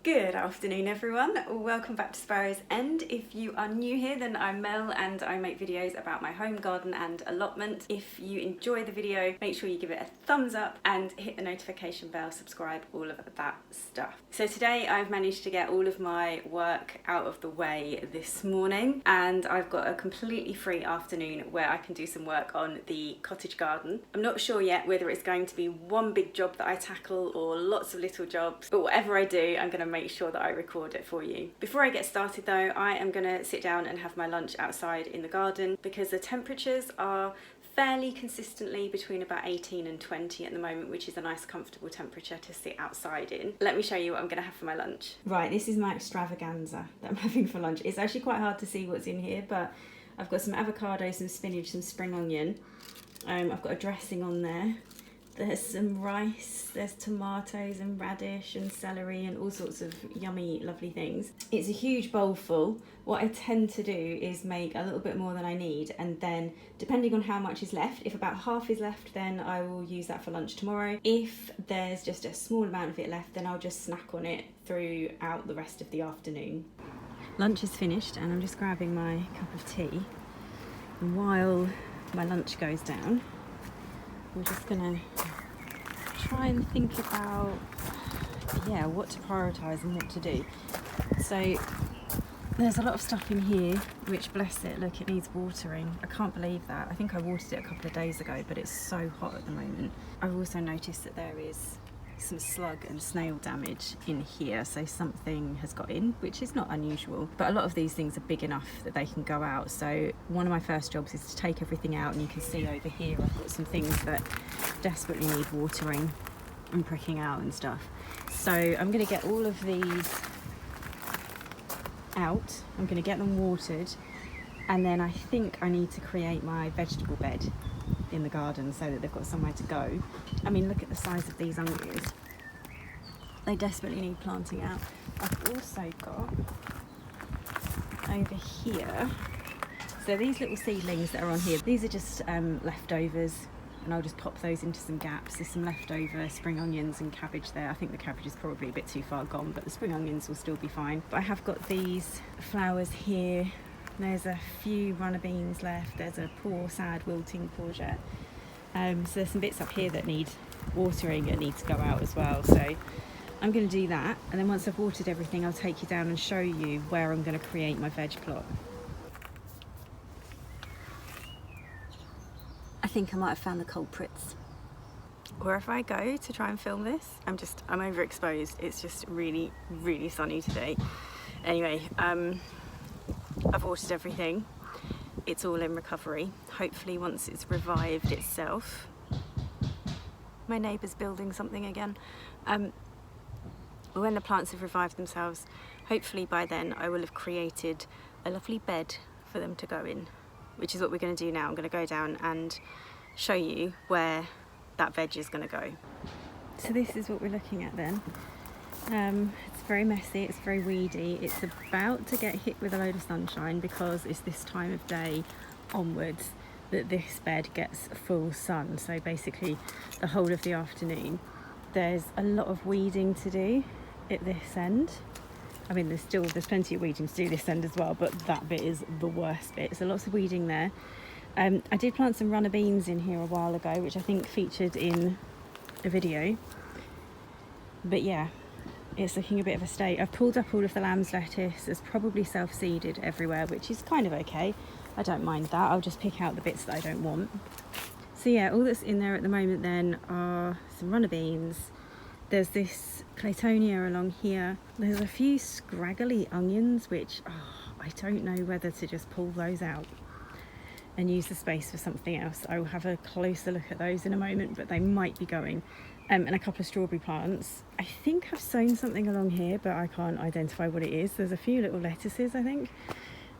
Good afternoon everyone, welcome back to Sparrows, and if you are new here then I'm Mel and I make videos about my home garden and allotment. If you enjoy the video, make sure you give it a thumbs up and hit the notification bell, subscribe, all of that stuff. So today I've managed to get all of my work out of the way this morning and I've got a completely free afternoon where I can do some work on the cottage garden. I'm not sure yet whether it's going to be one big job that I tackle or lots of little jobs, but whatever I do I'm going to make sure that I record it for you. Before I get started though, I am going to sit down and have my lunch outside in the garden because the temperatures are fairly consistently between about 18 and 20 at the moment, which is a nice comfortable temperature to sit outside in. Let me show you what I'm going to have for my lunch. Right, this is my extravaganza that I'm having for lunch. It's actually quite hard to see what's in here, but I've got some avocado, some spinach, some spring onion. I've got a dressing on there. There's some rice, there's tomatoes and radish and celery and all sorts of yummy, lovely things. It's a huge bowl full. What I tend to do is make a little bit more than I need, and then depending on how much is left, if about half is left, then I will use that for lunch tomorrow. If there's just a small amount of it left, then I'll just snack on it throughout the rest of the afternoon. Lunch is finished and I'm just grabbing my cup of tea. And while my lunch goes down, I'm just gonna try and think about what to prioritise and what to do. So there's a lot of stuff in here which, bless it, look, it needs watering. I can't believe that. I think I watered it a couple of days ago, but it's so hot at the moment. I've also noticed that there is some slug and snail damage in here, so something has got in, which is not unusual, but a lot of these things are big enough that they can go out. So one of my first jobs is to take everything out, and you can see over here I've got some things that desperately need watering and pricking out and stuff. So I'm going to get all of these out, I'm going to get them watered, and then I think I need to create my vegetable bed in the garden so that they've got somewhere to go. I mean, look at the size of these onions. They desperately need planting out. I've also got over here, so these little seedlings that are on here, these are just leftovers, and I'll just pop those into some gaps. There's some leftover spring onions and cabbage there. I think the cabbage is probably a bit too far gone, but the spring onions will still be fine. But I have got these flowers here. There's a few runner beans left. There's a poor, sad, wilting courgette. So there's some bits up here that need watering and need to go out as well. So I'm going to do that. And then once I've watered everything, I'll take you down and show you where I'm going to create my veg plot. I think I might have found the culprits. Wherever I go to try and film this, I'm overexposed. It's just really, really sunny today. Anyway, I've watered everything. It's all in recovery. Hopefully once it's revived itself. My neighbour's building something again. When the plants have revived themselves, hopefully by then I will have created a lovely bed for them to go in, which is what we're going to do now. I'm going to go down and show you where that veg is going to go. So this is what we're looking at then. It's very messy, it's very weedy. It's about to get hit with a load of sunshine because it's this time of day onwards that this bed gets full sun. So basically the whole of the afternoon. There's a lot of weeding to do at this end. I mean, there's plenty of weeding to do this end as well, but that bit is the worst bit. So lots of weeding there. I did plant some runner beans in here a while ago, which I think featured in a video. But yeah, it's looking a bit of a state. I've pulled up all of the lamb's lettuce. It's probably self-seeded everywhere, which is kind of okay. I don't mind that. I'll just pick out the bits that I don't want. So yeah, all that's in there at the moment then are some runner beans. There's this claytonia along here. There's a few scraggly onions, which I don't know whether to just pull those out and use the space for something else. I will have a closer look at those in a moment, but they might be going. And a couple of strawberry plants. I think I've sown something along here, but I can't identify what it is. There's a few little lettuces, I think,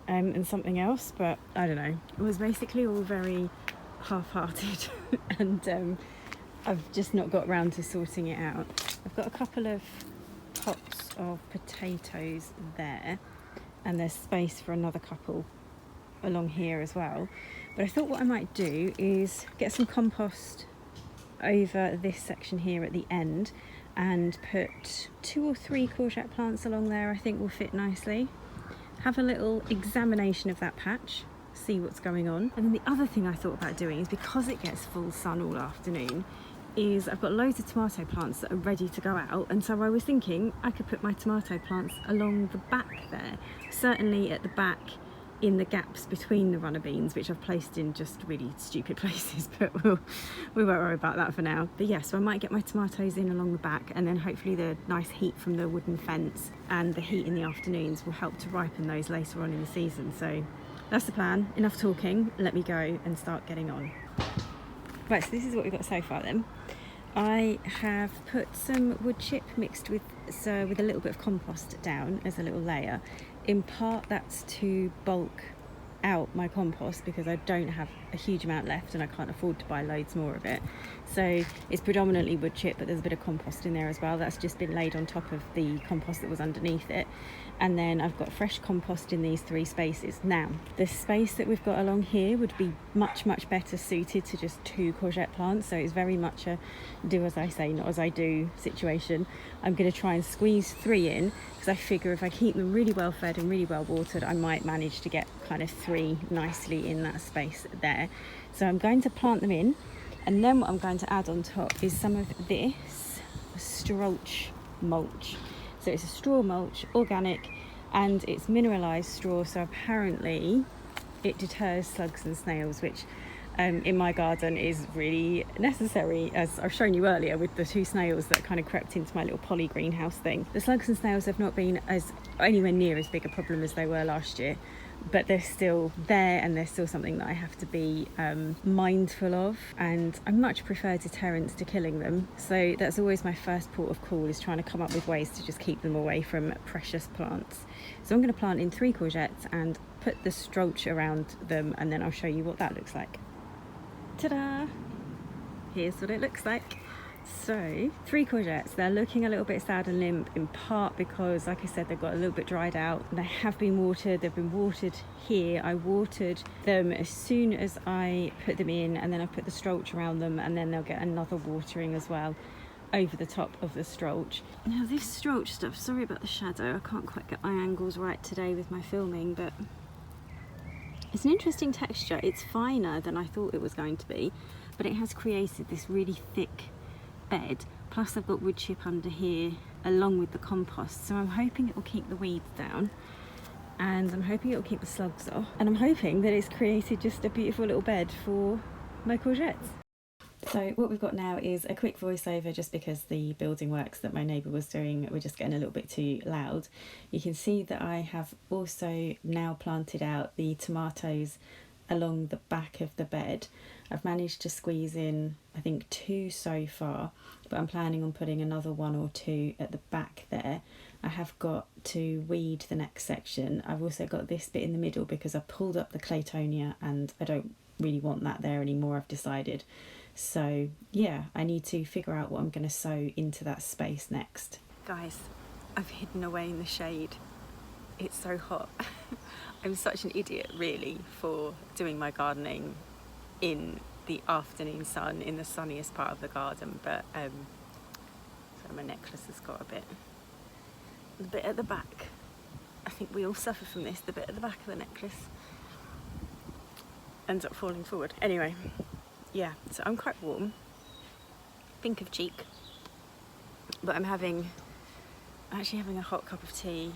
and something else, but I don't know. It was basically all very half-hearted and I've just not got round to sorting it out. I've got a couple of pots of potatoes there, and there's space for another couple along here as well. But I thought what I might do is get some compost over this section here at the end and put 2 or 3 courgette plants along there. I think will fit nicely. Have a little examination of that patch, see what's going on. And then the other thing I thought about doing is, because it gets full sun all afternoon, is I've got loads of tomato plants that are ready to go out, and so I was thinking I could put my tomato plants along the back there, certainly at the back in the gaps between the runner beans, which I've placed in just really stupid places, but we won't worry about that for now. But yeah, so I might get my tomatoes in along the back, and then hopefully the nice heat from the wooden fence and the heat in the afternoons will help to ripen those later on in the season. So that's the plan. Enough talking, let me go and start getting on. Right, so this is what we've got so far then. I have put some wood chip mixed with a little bit of compost down as a little layer. In part that's to bulk out my compost because I don't have a huge amount left and I can't afford to buy loads more of it. So it's predominantly wood chip, but there's a bit of compost in there as well. That's just been laid on top of the compost that was underneath it. And then I've got fresh compost in these 3 spaces. Now, the space that we've got along here would be much, much better suited to just 2 courgette plants. So it's very much a do as I say, not as I do situation. I'm going to try and squeeze 3 in because I figure if I keep them really well fed and really well watered, I might manage to get kind of 3 nicely in that space there. So I'm going to plant them in, and then what I'm going to add on top is some of this Sparrows mulch. So it's a straw mulch, organic, and it's mineralised straw, so apparently it deters slugs and snails, which in my garden is really necessary, as I've shown you earlier with the 2 snails that kind of crept into my little poly greenhouse thing. The slugs and snails have not been anywhere near as big a problem as they were last year, but they're still there, and they're still something that I have to be mindful of, and I much prefer deterrents to killing them. So that's always my first port of call, is trying to come up with ways to just keep them away from precious plants. So I'm going to plant in 3 courgettes and put the stroach around them, and then I'll show you what that looks like. Ta-da! Here's what it looks like. So 3 courgettes, they're looking a little bit sad and limp, in part because, like I said, they've got a little bit dried out. They have been watered, they've been watered here. I watered them as soon as I put them in, and then I put the stroach around them, and then they'll get another watering as well over the top of the stroach. Now this stroach stuff, sorry about the shadow, I can't quite get my angles right today with my filming, but it's an interesting texture. It's finer than I thought it was going to be, but it has created this really thick bed. Plus I've got wood chip under here along with the compost, so I'm hoping it will keep the weeds down, and I'm hoping it will keep the slugs off, and I'm hoping that it's created just a beautiful little bed for my courgettes. So what we've got now is a quick voiceover, just because the building works that my neighbour was doing were just getting a little bit too loud. You can see that I have also now planted out the tomatoes along the back of the bed. I've managed to squeeze in, I think, 2 so far, but I'm planning on putting another 1 or 2 at the back there. I have got to weed the next section. I've also got this bit in the middle because I pulled up the claytonia and I don't really want that there anymore, I've decided. So yeah, I need to figure out what I'm going to sow into that space next. Guys, I've hidden away in the shade. It's so hot. I'm such an idiot really for doing my gardening in the afternoon sun, in the sunniest part of the garden, but so my necklace has got a bit at the back. I think we all suffer from this. The bit at the back of the necklace ends up falling forward. Anyway, yeah, so I'm quite warm, pink of cheek, but I'm actually having a hot cup of tea.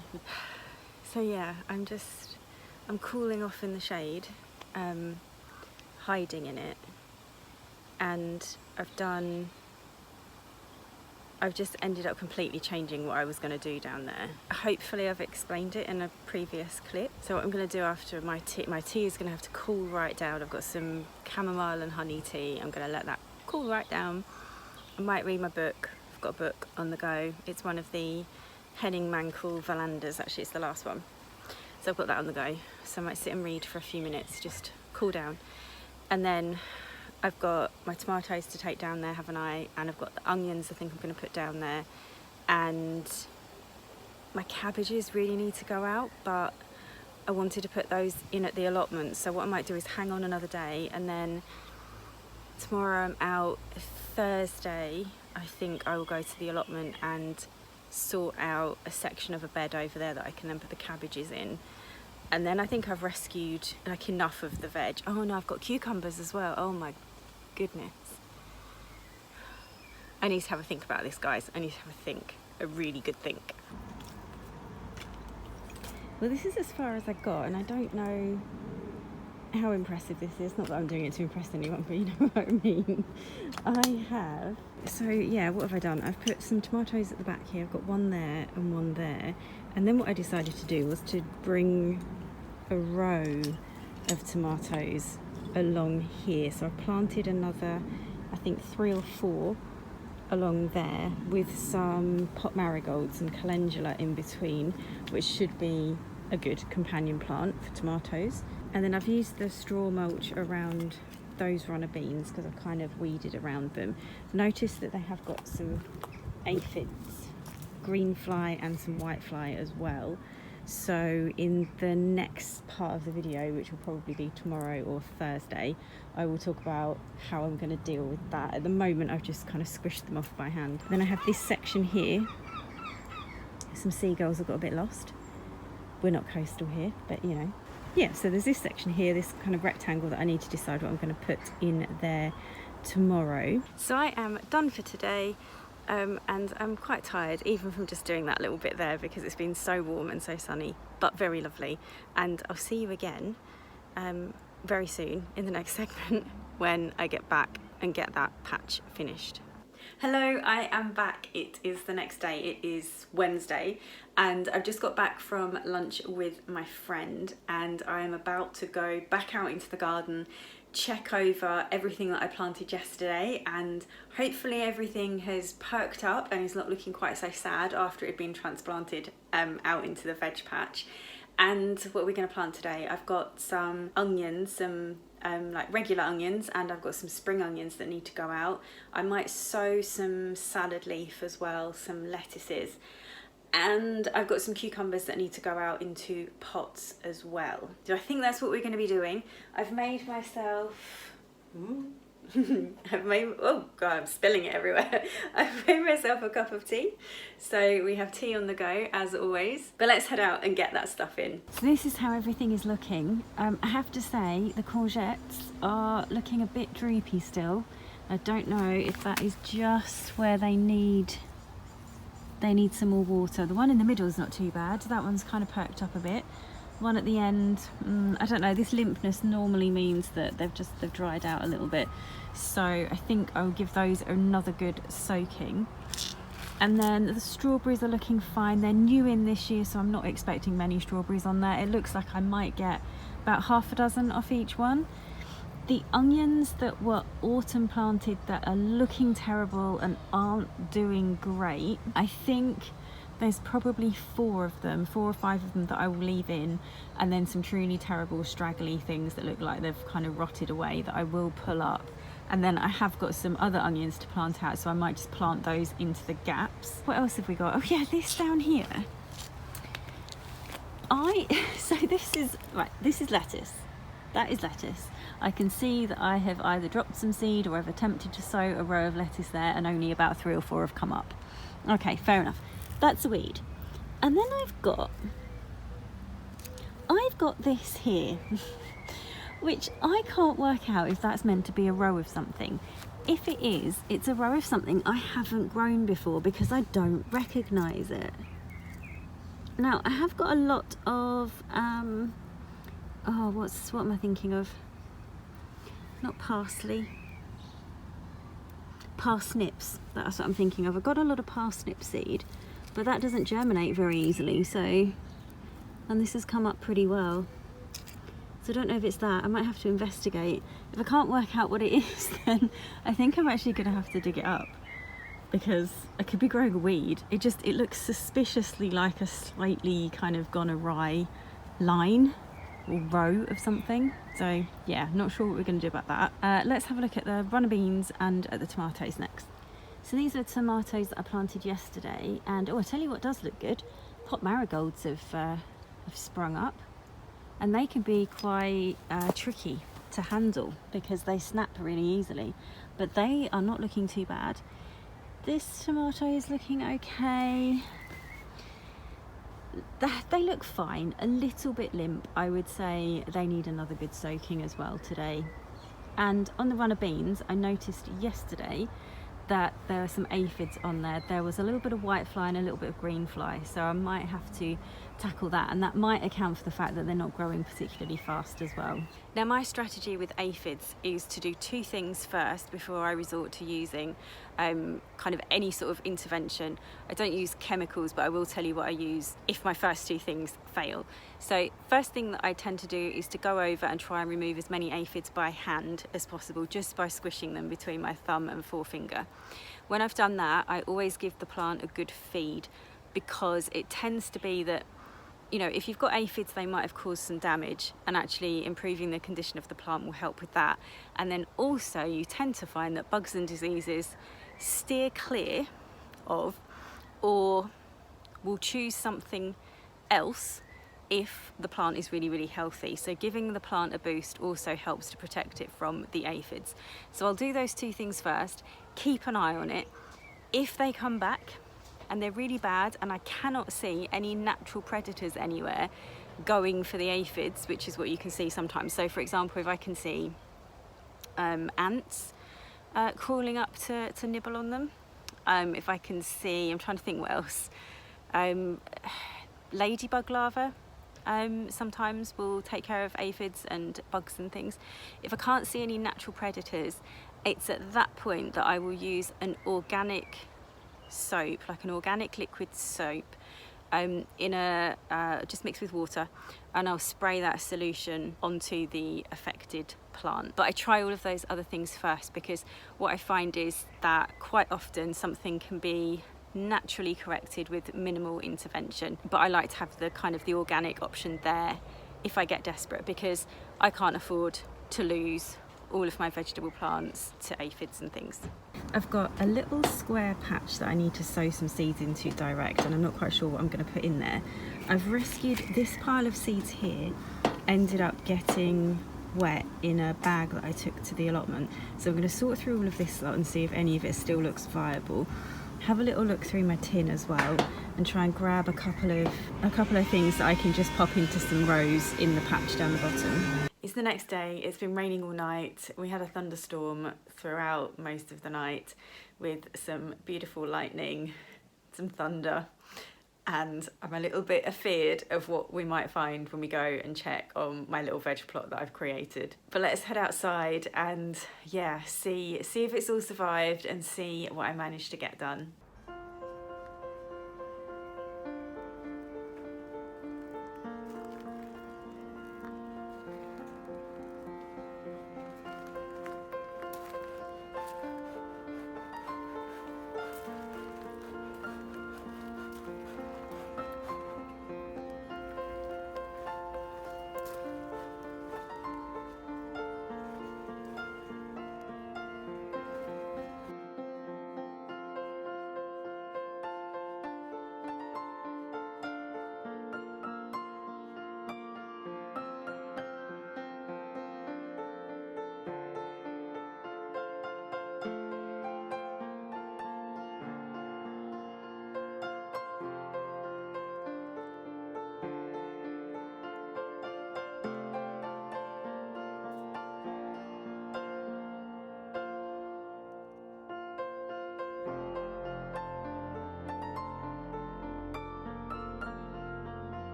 So yeah, I'm cooling off in the shade, hiding in it, and I've just ended up completely changing what I was going to do down there. Hopefully I've explained it in a previous clip. So what I'm going to do after my tea is going to have to cool right down. I've got some chamomile and honey tea. I'm going to let that cool right down. I might read my book. I've got a book on the go. It's one of the Henning Mankell Vallanders, actually it's the last one. So I've got that on the go. So I might sit and read for a few minutes, just cool down. And then I've got my tomatoes to take down there, haven't I? And I've got the onions I think I'm going to put down there. And my cabbages really need to go out, but I wanted to put those in at the allotment. So what I might do is hang on another day, and then tomorrow I'm out, Thursday I think I will go to the allotment and sort out a section of a bed over there that I can then put the cabbages in. And then I think I've rescued like enough of the veg. Oh no, I've got cucumbers as well. Oh my goodness. I need to have a think about this, guys. I need to have a think, a really good think. Well, this is as far as I got, and I don't know how impressive this is. Not that I'm doing it to impress anyone, but you know what I mean. So yeah, what have I done? I've put some tomatoes at the back here. I've got one there and one there. And then what I decided to do was to bring a row of tomatoes along here. So I planted another, I think 3 or 4 along there with some pot marigolds and calendula in between, which should be a good companion plant for tomatoes. And then I've used the straw mulch around those runner beans because I've kind of weeded around them. Notice that they have got some aphids, green fly and some white fly as well. So in the next part of the video, which will probably be tomorrow or Thursday, I will talk about how I'm going to deal with that. At the moment I've just kind of squished them off by hand. Then I have this section here. Some seagulls have got a bit lost. We're not coastal here, but you know. Yeah, so there's this section here, this kind of rectangle that I need to decide what I'm going to put in there tomorrow. So I am done for today. And I'm quite tired even from just doing that little bit there because it's been so warm and so sunny, but very lovely. And I'll see you again very soon in the next segment when I get back and get that patch finished. Hello, I am back. It is the next day. It is Wednesday and I've just got back from lunch with my friend and I am about to go back out into the garden, check over everything that I planted yesterday, and hopefully everything has perked up and is not looking quite so sad after it had been transplanted out into the veg patch. And what we're going to plant today, I've got some onions, some like regular onions, and I've got some spring onions that need to go out. I might sow some salad leaf as well, some lettuces, and I've got some cucumbers that need to go out into pots as well. So I think that's what we're going to be doing. I've made myself... oh god, I'm spilling it everywhere. I've made myself a cup of tea. So we have tea on the go as always. But let's head out and get that stuff in. So this is how everything is looking. I have to say the courgettes are looking a bit droopy still. I don't know if that is just where they need some more water. The one in the middle is not too bad. That one's kind of perked up a bit. One at the end, I don't know, this limpness normally means that they've dried out a little bit. So I think I'll give those another good soaking. And then the strawberries are looking fine. They're new in this year, so I'm not expecting many strawberries on there. It looks like I might get about half a dozen off each one. The onions that were autumn planted that are looking terrible and aren't doing great, I think there's probably 4 or 5 of them that I will leave in, and then some truly terrible straggly things that look like they've kind of rotted away that I will pull up. And then I have got some other onions to plant out, so I might just plant those into the gaps. What else have we got? Oh yeah, this down here. So this is lettuce. That is lettuce. I can see that I have either dropped some seed or I've attempted to sow a row of lettuce there, and only about 3 or 4 have come up. Okay, fair enough. That's a weed. And then I've got this here, which I can't work out if that's meant to be a row of something. If it is, it's a row of something I haven't grown before because I don't recognise it. Now, I have got a lot of, what am I thinking of? Not parsley. Parsnips, that's what I'm thinking of. I've got a lot of parsnip seed, but that doesn't germinate very easily, so, and this has come up pretty well. So I don't know if it's that. I might have to investigate. If I can't work out what it is, then I think I'm actually going to have to dig it up, because I could be growing a weed. It looks suspiciously like a slightly kind of gone awry line or row of something. So yeah, not sure what we're going to do about that. Let's have a look at the runner beans and at the tomatoes next. So these are tomatoes that I planted yesterday, and oh, I tell you what does look good. Pot marigolds have sprung up, and they can be quite tricky to handle because they snap really easily, but they are not looking too bad. This tomato is looking okay. They look fine, a little bit limp. I would say they need another good soaking as well today. And on the runner beans, I noticed yesterday that there are some aphids on there. There was a little bit of white fly and a little bit of green fly, so I might have to tackle that, and that might account for the fact that they're not growing particularly fast as well. Now, my strategy with aphids is to do two things first before I resort to using kind of any sort of intervention. I don't use chemicals, but I will tell you what I use if my first two things fail. So first thing that I tend to do is to go over and try and remove as many aphids by hand as possible, just by squishing them between my thumb and forefinger. When I've done that, I always give the plant a good feed, because it tends to be that, you know, if you've got aphids, they might have caused some damage, and actually improving the condition of the plant will help with that. And then also you tend to find that bugs and diseases steer clear of, or will choose something else if the plant is really, really healthy. So giving the plant a boost also helps to protect it from the aphids. So I'll do those two things first, keep an eye on it. If they come back and they're really bad and I cannot see any natural predators anywhere going for the aphids, which is what you can see sometimes. So for example, if I can see ants crawling up to nibble on them, if I can see, I'm trying to think what else, ladybug larvae sometimes will take care of aphids and bugs and things. If I can't see any natural predators, it's at that point that I will use an organic soap, like an organic liquid soap, in a just mixed with water, and I'll spray that solution onto the affected plant. But I try all of those other things first, because what I find is that quite often something can be naturally corrected with minimal intervention, but I like to have the kind of the organic option there if I get desperate, because I can't afford to lose all of my vegetable plants to aphids and things. I've got a little square patch that I need to sow some seeds into direct, and I'm not quite sure what I'm going to put in there. I've rescued this pile of seeds here, ended up getting wet in a bag that I took to the allotment, so I'm going to sort through all of this lot and see if any of it still looks viable. Have a little look through my tin as well, and try and grab a couple of things that I can just pop into some rows in the patch down the bottom. It's the next day. It's been raining all night. We had a thunderstorm throughout most of the night with some beautiful lightning, some thunder, and I'm a little bit afeared of what we might find when we go and check on my little veg plot that I've created. But let's head outside and yeah, see if it's all survived and see what I managed to get done.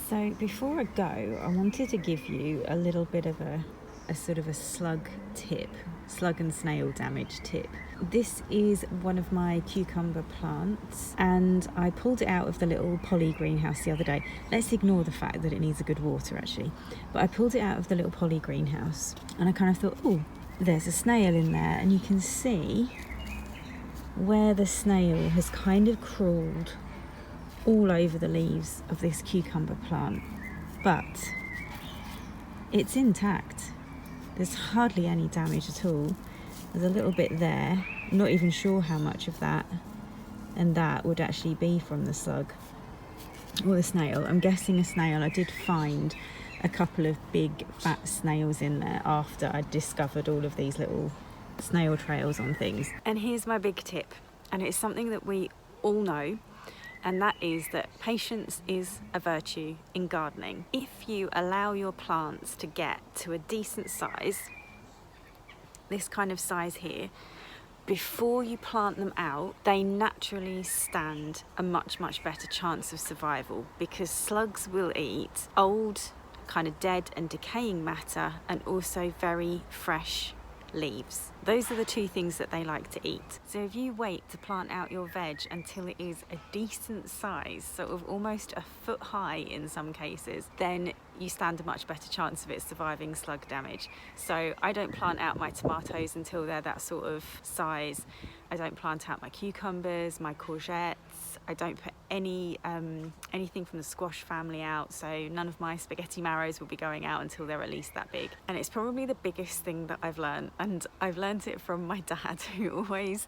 So before I go, I wanted to give you a little bit of a sort of a slug and snail damage tip. This is one of my cucumber plants, and I pulled it out of the little poly greenhouse the other day. Let's ignore the fact that it needs a good water actually, but I pulled it out of the little poly greenhouse and I kind of thought, oh, there's a snail in there, and you can see where the snail has kind of crawled all over the leaves of this cucumber plant. But it's intact. There's hardly any damage at all. There's a little bit there. I'm not even sure how much of that and that would actually be from the slug or the snail. I'm guessing a snail. I did find a couple of big fat snails in there after I discovered all of these little snail trails on things. And here's my big tip, and it's something that we all know, and that is that patience is a virtue in gardening. If you allow your plants to get to a decent size, this kind of size here, before you plant them out, they naturally stand a much better chance of survival, because slugs will eat old, kind of dead and decaying matter, and also very fresh leaves. Those are the two things that they like to eat. So if you wait to plant out your veg until it is a decent size, sort of almost a foot high in some cases, then you stand a much better chance of it surviving slug damage. So I don't plant out my tomatoes until they're that sort of size. I don't plant out my cucumbers, my courgettes. I don't put anything from the squash family out, so none of my spaghetti marrows will be going out until they're at least that big. And it's probably the biggest thing that I've learned, and I've learned it from my dad, who always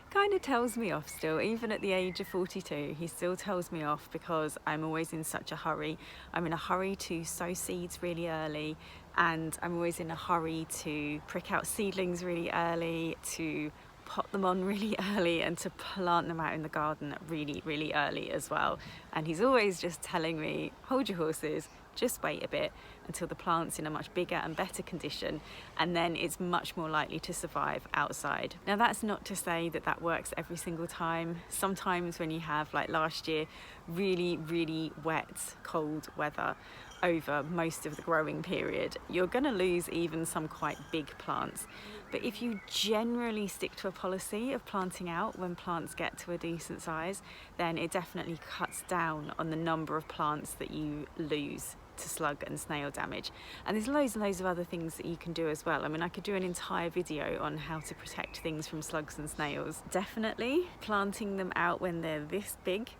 kind of tells me off still, even at the age of 42. He still tells me off because I'm always in such a hurry. I'm in a hurry to sow seeds really early, and I'm always in a hurry to prick out seedlings really early, to pot them on really early, and to plant them out in the garden really early as well. And he's always just telling me, hold your horses, just wait a bit until the plant's in a much bigger and better condition, and then it's much more likely to survive outside. Now that's not to say that that works every single time. Sometimes when you have, like last year, really wet, cold weather over most of the growing period, you're going to lose even some quite big plants. But if you generally stick to a policy of planting out when plants get to a decent size, then it definitely cuts down on the number of plants that you lose to slug and snail damage. And there's loads and loads of other things that you can do as well. I mean, I could do an entire video on how to protect things from slugs and snails. Definitely planting them out when they're this big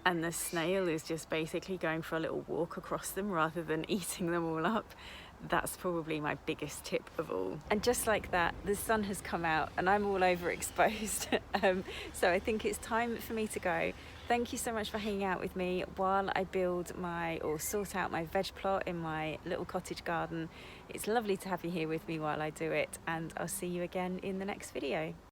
and the snail is just basically going for a little walk across them rather than eating them all up. That's probably my biggest tip of all. And just like that, the sun has come out and I'm all overexposed. So I think it's time for me to go. Thank you so much for hanging out with me while I build or sort out my veg plot in my little cottage garden. It's lovely to have you here with me while I do it, and I'll see you again in the next video.